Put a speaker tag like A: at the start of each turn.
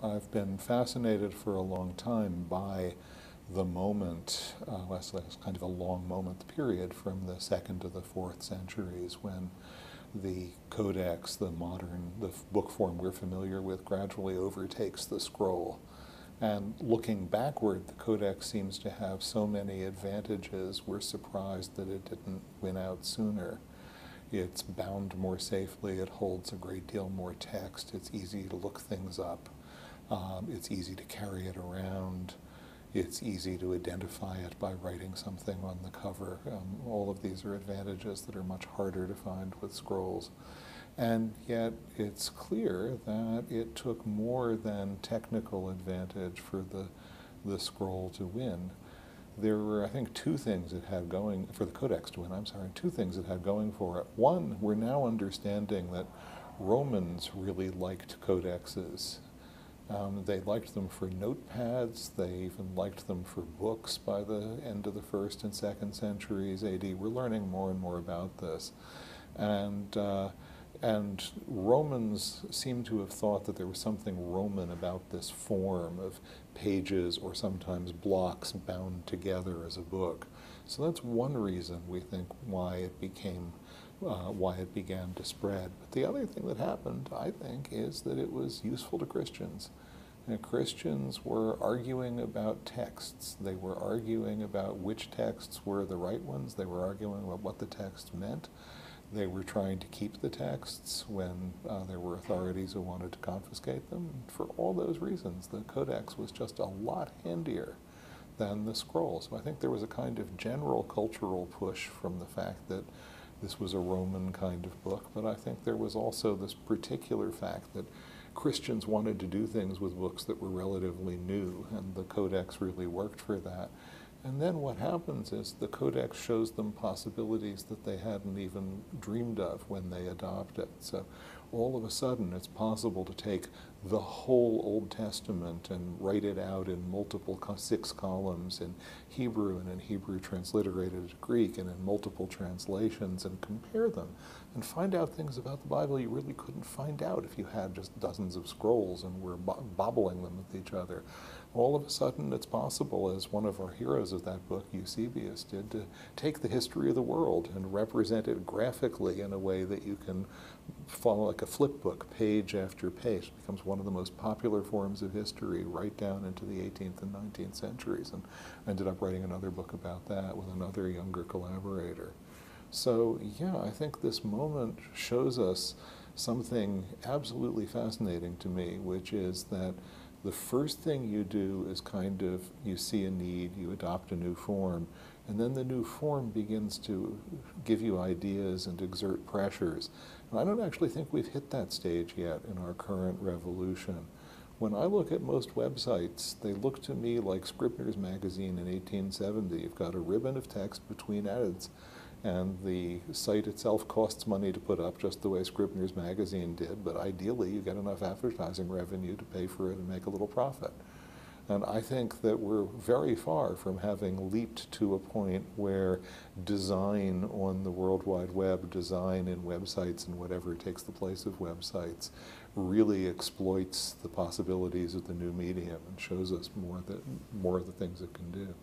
A: I've been fascinated for a long time by the moment, it's kind of a long moment period from the 2nd to the 4th centuries when the codex, the book form we're familiar with, gradually overtakes the scroll. And looking backward, the codex seems to have so many advantages, we're surprised that it didn't win out sooner. It's bound more safely, it holds a great deal more text, it's easy to look things up, it's easy to carry it around, it's easy to identify it by writing something on the cover. All of these are advantages that are much harder to find with scrolls. And yet it's clear that it took more than technical advantage for the scroll to win. There were, I think, two things it had going, for the codex to win, two things it had going for it. One, we're now understanding that Romans really liked codexes. They liked them for notepads, they even liked them for books by the end of the 1st and 2nd centuries AD. We're learning more and more about this. And Romans seem to have thought that there was something Roman about this form of pages or sometimes blocks bound together as a book. So that's one reason we think why it began to spread. But the other thing that happened, I think, is that it was useful to Christians. Christians were arguing about texts. They were arguing about which texts were the right ones. They were arguing about what the text meant. They were trying to keep the texts when there were authorities who wanted to confiscate them. For all those reasons, the codex was just a lot handier than the scroll. So I think there was a kind of general cultural push from the fact that this was a Roman kind of book, but I think there was also this particular fact that Christians wanted to do things with books that were relatively new, and the codex really worked for that. And then what happens is the codex shows them possibilities that they hadn't even dreamed of when they adopt it. So all of a sudden it's possible to take the whole Old Testament and write it out in multiple 6 columns in Hebrew and in Hebrew transliterated to Greek and in multiple translations and compare them and find out things about the Bible you really couldn't find out if you had just dozens of scrolls and were bobbling them with each other. All of a sudden it's possible, as one of our heroes of that book, Eusebius, did, to take the history of the world and represent it graphically in a way that you can follow like a flip book, page after page. It becomes one of the most popular forms of history right down into the 18th and 19th centuries, and I ended up writing another book about that with another younger collaborator. So yeah, I think this moment shows us something absolutely fascinating to me, which is that the first thing you do is kind of, you see a need, you adopt a new form, and then the new form begins to give you ideas and exert pressures. And I don't actually think we've hit that stage yet in our current revolution. When I look at most websites, they look to me like Scribner's magazine in 1870. You've got a ribbon of text between ads, and the site itself costs money to put up just the way Scribner's magazine did, but ideally you get enough advertising revenue to pay for it and make a little profit. And I think that we're very far from having leaped to a point where design on the World Wide Web, design in websites and whatever takes the place of websites, really exploits the possibilities of the new medium and shows us more of the things it can do.